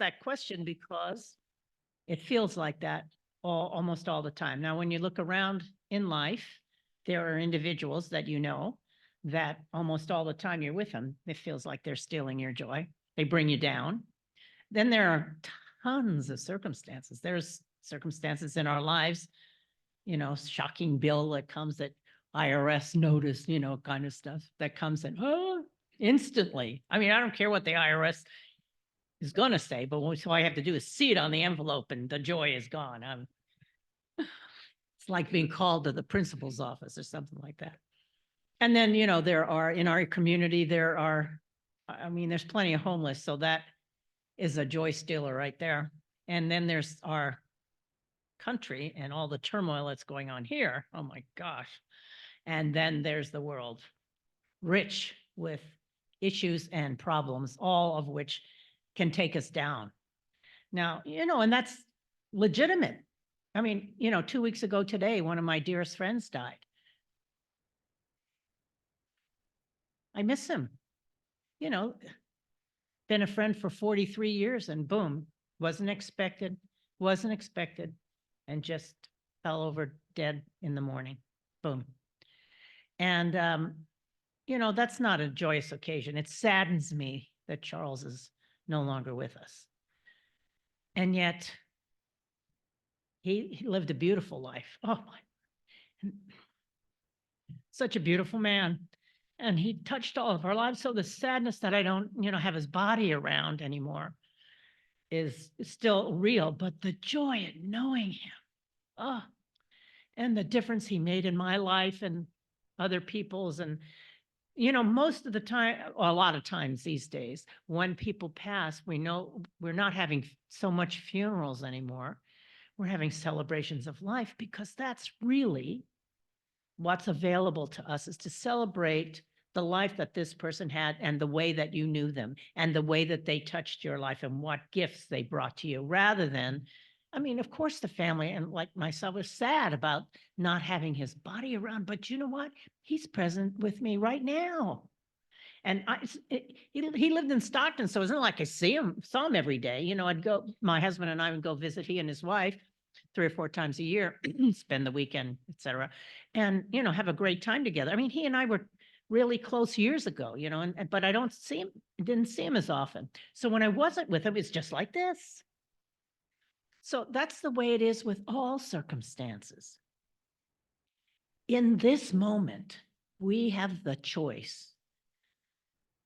that question because it feels like that almost all the time. Now, when you look around in life, there are individuals that you know that almost all the time you're with them, it feels like they're stealing your joy. They bring you down. Then there are tons of circumstances. There's circumstances in our lives, shocking bill that comes that IRS notice, kind of stuff that comes in instantly. I mean, I don't care what the IRS is going to say, but what I have to do is see it on the envelope and the joy is gone. It's like being called to the principal's office or something like that. And then, there are in our community, there's plenty of homeless. So that is a joy stealer right there. And then there's our country and all the turmoil that's going on here. Oh my gosh. And then there's the world, rich with issues and problems, all of which can take us down. Now, and that's legitimate. I mean, 2 weeks ago today, one of my dearest friends died. I miss him. Been a friend for 43 years and boom, wasn't expected, and just fell over dead in the morning. Boom. And, that's not a joyous occasion. It saddens me that Charles is no longer with us. And yet, he lived a beautiful life. Oh, my. Such a beautiful man. And he touched all of our lives. So the sadness that I don't, have his body around anymore is still real, but the joy in knowing him, and the difference he made in my life and other people's. And, most of the time, or a lot of times these days, when people pass, we know we're not having so much funerals anymore. We're having celebrations of life because that's really what's available to us, is to celebrate the life that this person had and the way that you knew them and the way that they touched your life and what gifts they brought to you, rather than, of course, the family and like myself was sad about not having his body around, but you know what? He's present with me right now. And he lived in Stockton, so it's not like I saw him every day. My husband and I would go visit he and his wife 3 or 4 times a year, spend the weekend, etc., and have a great time together. He and I were really close years ago, but I didn't see him as often. So when I wasn't with him, it's just like this. So that's the way it is with all circumstances. In this moment, we have the choice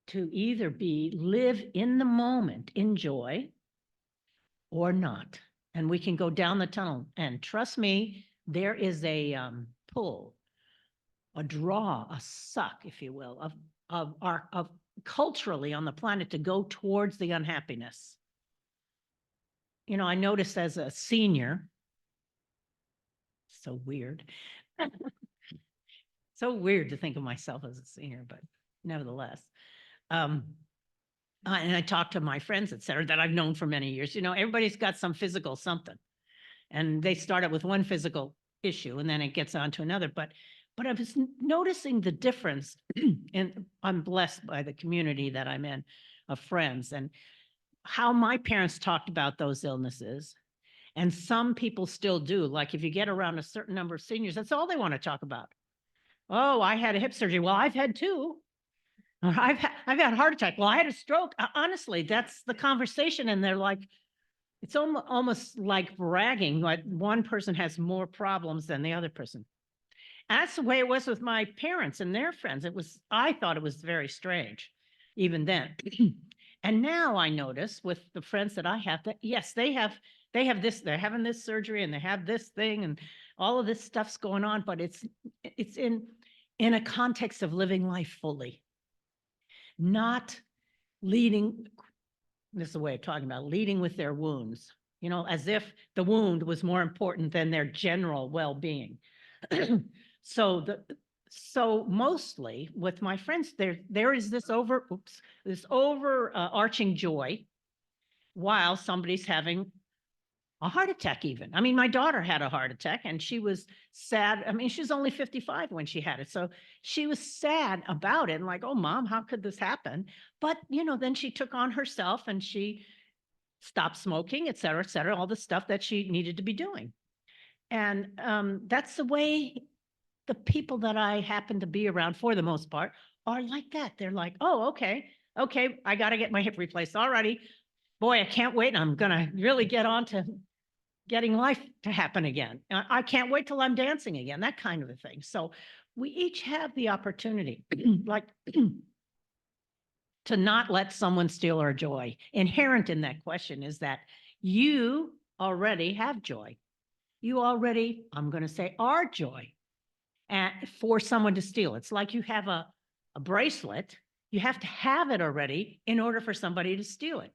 to either live in the moment in joy or not. And we can go down the tunnel. And trust me, there is a pull, a draw, a suck, if you will, of culturally on the planet to go towards the unhappiness. I noticed as a senior, so weird. So weird to think of myself as a senior, but nevertheless. And I talk to my friends, et cetera, that I've known for many years. Everybody's got some physical something. And they start out with one physical issue and then it gets on to another. But I was noticing the difference, and I'm blessed by the community that I'm in of friends and how my parents talked about those illnesses. And some people still do. Like if you get around a certain number of seniors, that's all they want to talk about. Oh, I had a hip surgery. Well, I've had 2. I've had a heart attack. Well, I had a stroke. Honestly, that's the conversation. And they're like, it's almost like bragging, like one person has more problems than the other person. And that's the way it was with my parents and their friends. I thought it was very strange, even then. And now I notice with the friends that I have that, yes, they have this, they're having this surgery and they have this thing and all of this stuff's going on, but it's in a context of living life fully, not leading, this is a way of talking about leading with their wounds, as if the wound was more important than their general well-being. So mostly with my friends, there is this overarching joy while somebody's having a heart attack even. My daughter had a heart attack and she was sad. She was only 55 when she had it. So she was sad about it and like, oh, Mom, how could this happen? But, then she took on herself and she stop smoking, et cetera, all the stuff that she needed to be doing. And that's the way the people that I happen to be around for the most part are like that. They're like, oh, okay, I got to get my hip replaced already. Boy, I can't wait. I'm going to really get on to getting life to happen again. I can't wait till I'm dancing again, that kind of a thing. So we each have the opportunity, like, to not let someone steal our joy. Inherent in that question is that you already have joy. You already, I'm going to say, are joy. And for someone to steal, it's like you have a bracelet. You have to have it already in order for somebody to steal it.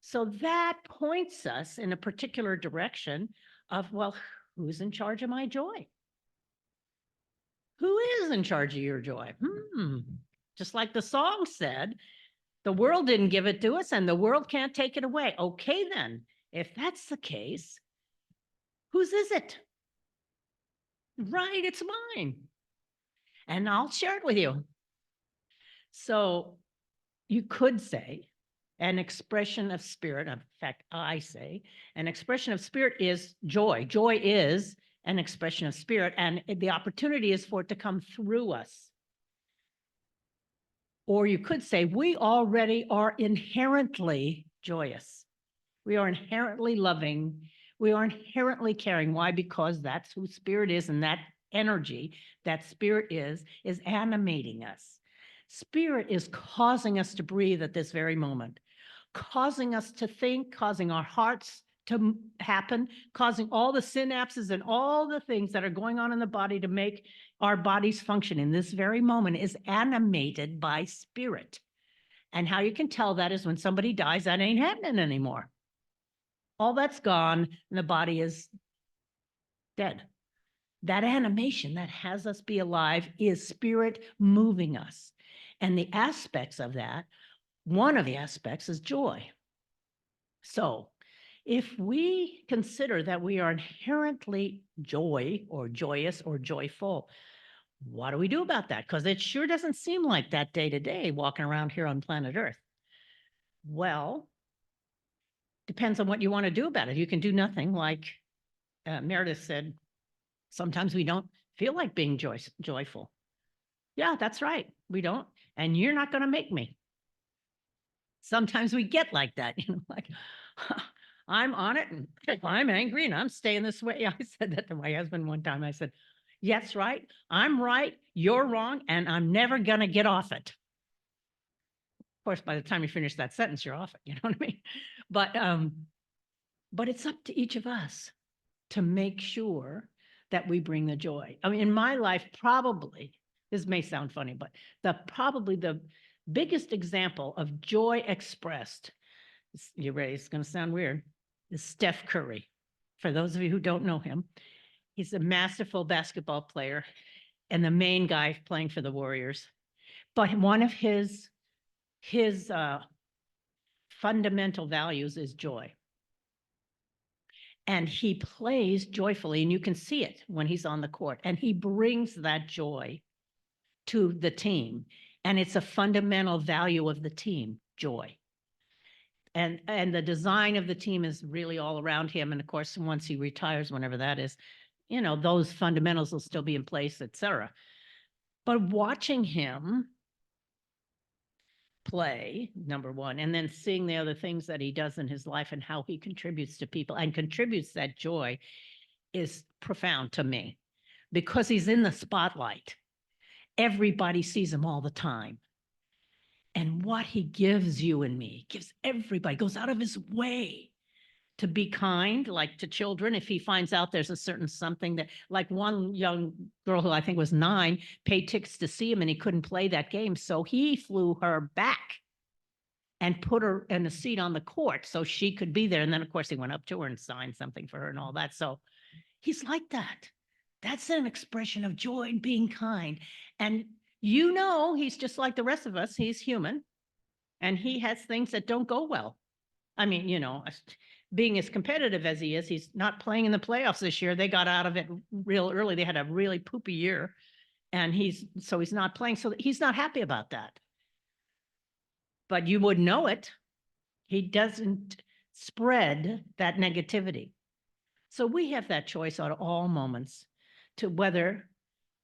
So that points us in a particular direction of, well, who's in charge of my joy? Who is in charge of your joy? Just like the song said, the world didn't give it to us and the world can't take it away. Okay, then, if that's the case, whose is it? Right, it's mine. And I'll share it with you. So you could say an expression of spirit. In fact, I say an expression of spirit is joy. Joy is an expression of spirit, and the opportunity is for it to come through us. Or you could say we already are inherently joyous. We are inherently loving. We are inherently caring. Why? Because that's who spirit is, and that energy that spirit is animating us. Spirit is causing us to breathe at this very moment, causing us to think, causing our hearts to happen, causing all the synapses and all the things that are going on in the body to make our bodies function in this very moment is animated by spirit. And how you can tell that is when somebody dies, that ain't happening anymore. All that's gone and the body is dead. That animation that has us be alive is spirit moving us. And the aspects of that, one of the aspects is joy. So if we consider that we are inherently joy or joyous or joyful, what do we do about that? Because it sure doesn't seem like that day to day walking around here on planet Earth. Well, depends on what you want to do about it. You can do nothing, like Meredith said, sometimes we don't feel like being joyful. Yeah, that's right. We don't. And you're not going to make me. Sometimes we get like that, like, I'm on it and I'm angry and I'm staying this way. I said that to my husband one time. I said, yes, right. I'm right. You're wrong. And I'm never going to get off it. Of course, by the time you finish that sentence, you're off it. You know what I mean? But it's up to each of us to make sure that we bring the joy. I mean, in my life, probably, this may sound funny, but probably the biggest example of joy expressed, you ready? It's going to sound weird, is Steph Curry. For those of you who don't know him, he's a masterful basketball player and the main guy playing for the Warriors. But one of his fundamental values is joy. And he plays joyfully, and you can see it when he's on the court. And he brings that joy to the team. And it's a fundamental value of the team, joy. And the design of the team is really all around him. And of course, once he retires, whenever that is, those fundamentals will still be in place, et cetera. But watching him play, number one, and then seeing the other things that he does in his life and how he contributes to people and contributes that joy is profound to me, because he's in the spotlight. Everybody sees him all the time. And what he gives you and me, gives everybody, goes out of his way to be kind, like to children. If he finds out there's a certain something that, like one young girl who I think was 9, paid tickets to see him and he couldn't play that game. So he flew her back and put her in a seat on the court so she could be there. And then, of course, he went up to her and signed something for her and all that. So he's like that. That's an expression of joy and being kind. And he's just like the rest of us. He's human. And he has things that don't go well. I mean, being as competitive as he is, he's not playing in the playoffs this year. They got out of it real early. They had a really poopy year. And he's not playing. So he's not happy about that. But you would know it. He doesn't spread that negativity. So we have that choice at all moments to whether,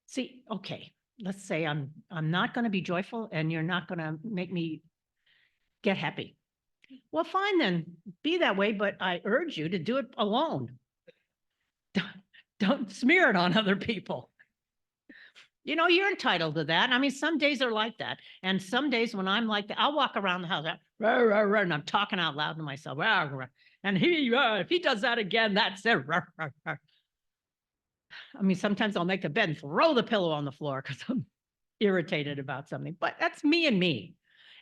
see, okay, let's say I'm not going to be joyful and you're not going to make me get happy. Well, fine then, be that way, but I urge you to do it alone. Don't smear it on other people. You know, you're entitled to that. I mean, some days are like that. And some days when I'm like that, I'll walk around the house, rah, rah, rah, and I'm talking out loud to myself. Rah, rah, and if he does that again, that's it. Rah, rah, rah. I mean, sometimes I'll make the bed and throw the pillow on the floor because I'm irritated about something, but that's me and me.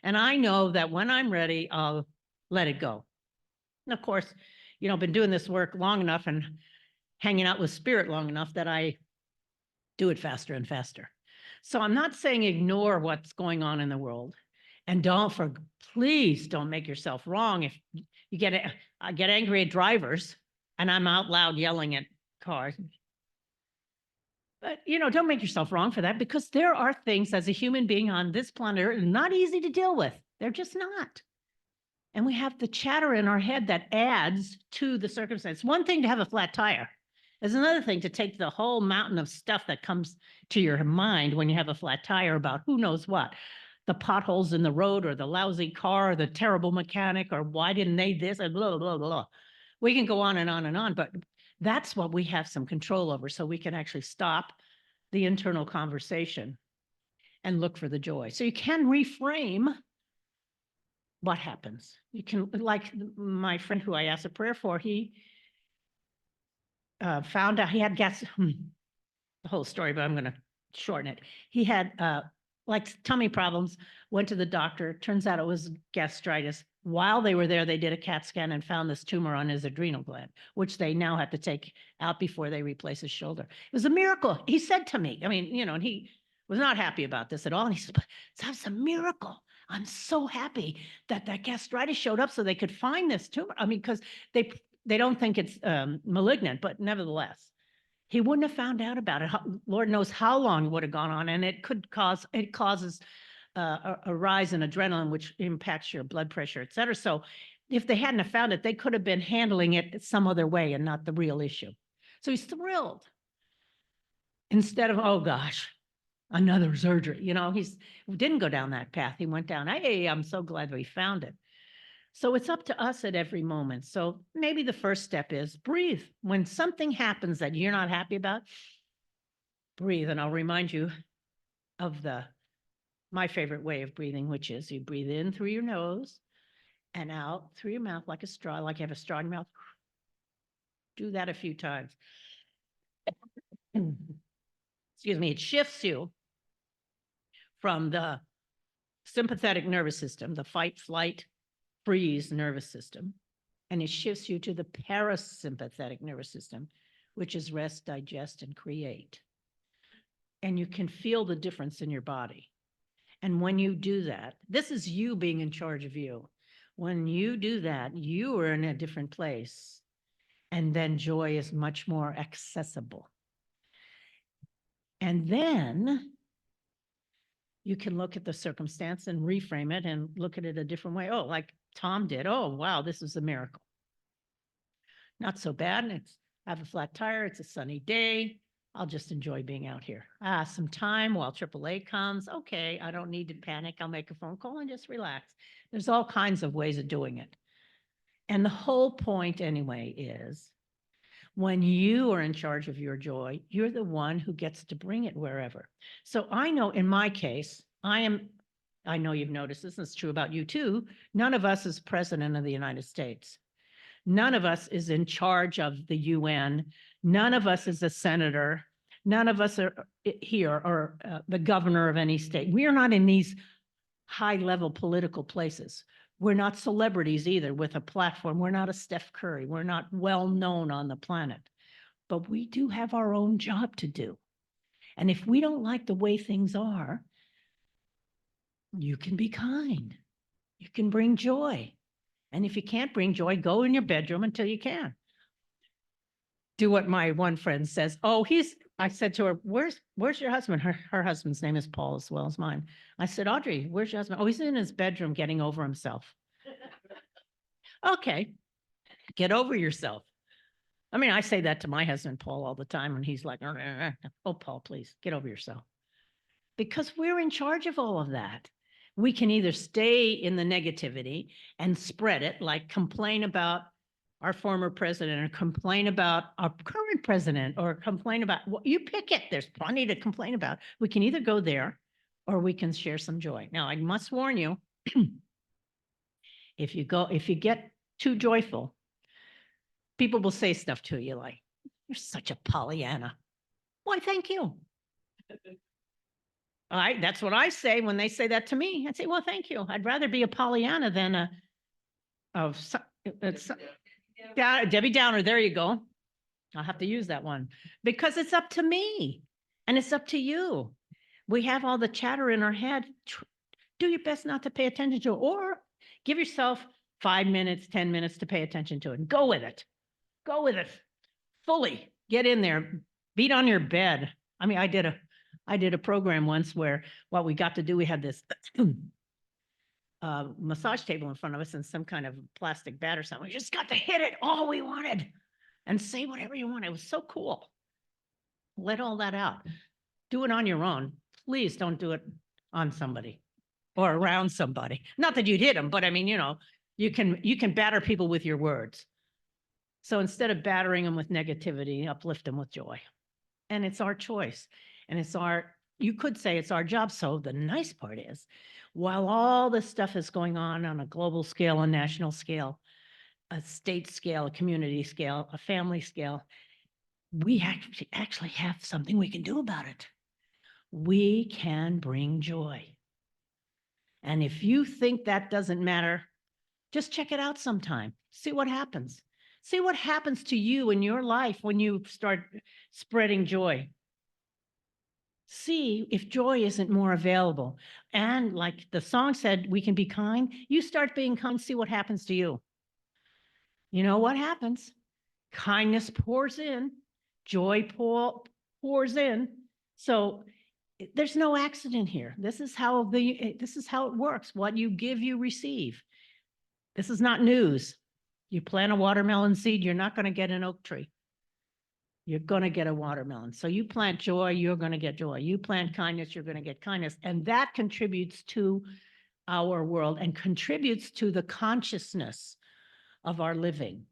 And I know that when I'm ready, I'll let it go. And of course, you know, I've been doing this work long enough and hanging out with spirit long enough that I do it faster and faster. So I'm not saying ignore what's going on in the world. And please don't make yourself wrong. If you I get angry at drivers and I'm out loud yelling at cars. But, you know, don't make yourself wrong for that, because there are things as a human being on this planet not easy to deal with. They're just not. And we have the chatter in our head that adds to the circumstance. One thing to have a flat tire. There's another thing to take the whole mountain of stuff that comes to your mind when you have a flat tire about who knows what. The potholes in the road, or the lousy car, or the terrible mechanic, or why didn't they this, and blah, blah, blah. We can go on and on and on, but that's what we have some control over, so we can actually stop the internal conversation and look for the joy. So you can reframe what happens. You can, like my friend who I asked a prayer for, he found out he had the whole story, but I'm going to shorten it. He had like tummy problems, went to the doctor. Turns out it was gastritis. While they were there, they did a CAT scan and found this tumor on his adrenal gland, which they now have to take out before they replace his shoulder. It was a miracle. He said to me, I mean, you know, and he was not happy about this at all. And he said, but that's a miracle. I'm so happy that that gastritis showed up so they could find this tumor. I mean, because they don't think it's malignant, but nevertheless, he wouldn't have found out about it. Lord knows how long it would have gone on, and it causes a rise in adrenaline, which impacts your blood pressure, et cetera. So if they hadn't have found it, they could have been handling it some other way and not the real issue. So he's thrilled. Instead of, oh gosh, another surgery, you know, he didn't go down that path. He went down, hey, I'm so glad we found it. So it's up to us at every moment. So maybe the first step is breathe. When something happens that you're not happy about, breathe. And I'll remind you of my favorite way of breathing, which is you breathe in through your nose and out through your mouth like a straw, like you have a straw in your mouth. Do that a few times. Excuse me, it shifts you from the sympathetic nervous system, the fight, flight, freeze nervous system, and it shifts you to the parasympathetic nervous system, which is rest, digest, and create. And you can feel the difference in your body. And when you do that, this is you being in charge of you. When you do that, you are in a different place. And then joy is much more accessible. And then you can look at the circumstance and reframe it and look at it a different way. Oh, like Tom did. Oh, wow, this is a miracle. Not so bad. I have a flat tire. It's a sunny day. I'll just enjoy being out here. Some time while AAA comes. Okay, I don't need to panic. I'll make a phone call and just relax. There's all kinds of ways of doing it. And the whole point anyway is when you are in charge of your joy, you're the one who gets to bring it wherever. So I know in my case, I know you've noticed this, and it's true about you too. None of us is president of the United States. None of us is in charge of the UN. None of us is a senator. None of us are here or the governor of any state. We are not in these high-level political places. We're not celebrities either with a platform. We're not a Steph Curry. We're not well-known on the planet. But we do have our own job to do. And if we don't like the way things are, you can be kind. You can bring joy. And if you can't bring joy, go in your bedroom until you can. Do what my one friend says. Oh, I said to her, where's your husband? Her husband's name is Paul as well as mine. I said, Audrey, where's your husband? Oh, he's in his bedroom getting over himself. Okay. Get over yourself. I mean, I say that to my husband, Paul, all the time when he's like, oh, Paul, please get over yourself. Because we're in charge of all of that. We can either stay in the negativity and spread it, like complain about our former president or complain about our current president or complain about, well, you pick it. There's plenty to complain about. We can either go there or we can share some joy. Now, I must warn you, if you get too joyful, people will say stuff to you like, you're such a Pollyanna. Why, thank you. That's what I say when they say that to me. I say, well, thank you. I'd rather be a Pollyanna than Debbie Downer. There you go. I'll have to use that one because it's up to me and it's up to you. We have all the chatter in our head. Do your best not to pay attention to it, or give yourself 5 minutes, 10 minutes to pay attention to it and go with it. Go with it fully. Get in there, beat on your bed. I mean, I did a program once where what we got to do, we had this massage table in front of us and some kind of plastic bat or something. We just got to hit it all we wanted and say whatever you want. It was so cool. Let all that out. Do it on your own. Please don't do it on somebody or around somebody. Not that you'd hit them, but I mean, you can batter people with your words. So instead of battering them with negativity, uplift them with joy. And it's our choice. And you could say it's our job. So the nice part is, while all this stuff is going on a global scale, a national scale, a state scale, a community scale, a family scale, we actually have something we can do about it. We can bring joy. And if you think that doesn't matter, just check it out sometime. See what happens. See what happens to you in your life when you start spreading joy. See if joy isn't more available. And like the song said, we can be kind. You start being kind, see what happens to you. You know what happens? Kindness pours in, joy pours in. So there's no accident here. This is how it works. What you give, you receive. This is not news. You plant a watermelon seed, you're not going to get an oak tree. You're going to get a watermelon. So you plant joy, you're going to get joy. You plant kindness, you're going to get kindness. And that contributes to our world and contributes to the consciousness of our living.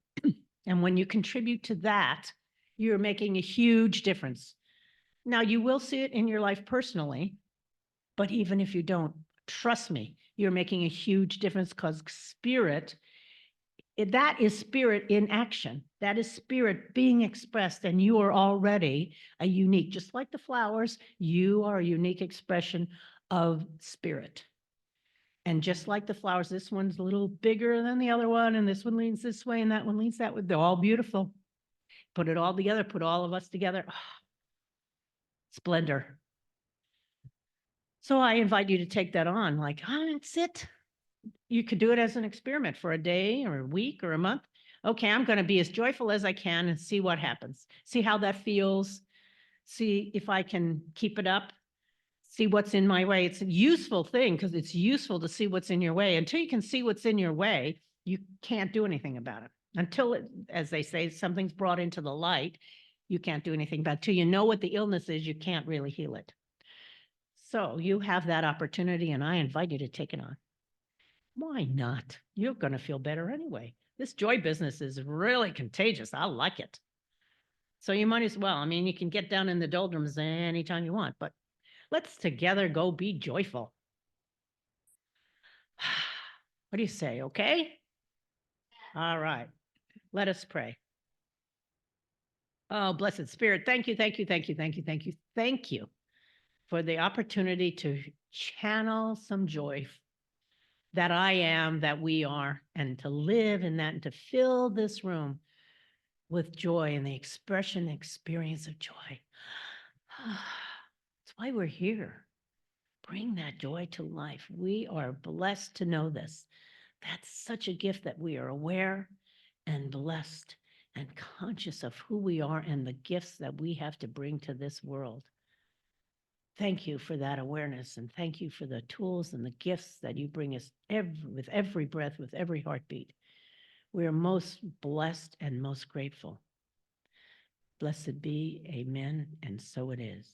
And when you contribute to that, you're making a huge difference. Now, you will see it in your life personally, but even if you don't, trust me, you're making a huge difference because spirit, that is spirit in action. That is spirit being expressed, and you are already a unique, just like the flowers, you are a unique expression of spirit. And just like the flowers, this one's a little bigger than the other one, and this one leans this way, and that one leans that way. They're all beautiful. Put it all together, put all of us together. Oh, splendor. So I invite you to take that on, like, that's it. You could do it as an experiment for a day or a week or a month. Okay, I'm going to be as joyful as I can and see what happens. See how that feels. See if I can keep it up. See what's in my way. It's a useful thing because it's useful to see what's in your way. Until you can see what's in your way, you can't do anything about it. Until, as they say, something's brought into the light, you can't do anything about it. Till you know what the illness is, you can't really heal it. So you have that opportunity, and I invite you to take it on. Why not? You're going to feel better anyway. This joy business is really contagious. I like it. So you might as well. I mean, you can get down in the doldrums anytime you want, but let's together go be joyful. What do you say? Okay? All right. Let us pray. Oh, blessed Spirit, thank you, thank you, thank you, thank you, thank you, thank you for the opportunity to channel some joy that I am, that we are, and to live in that and to fill this room with joy and the expression, experience of joy. That's why we're here. Bring that joy to life. We are blessed to know this. That's such a gift that we are aware and blessed and conscious of who we are and the gifts that we have to bring to this world. Thank you for that awareness, and thank you for the tools and the gifts that you bring us with every breath, with every heartbeat. We are most blessed and most grateful. Blessed be, amen, and so it is.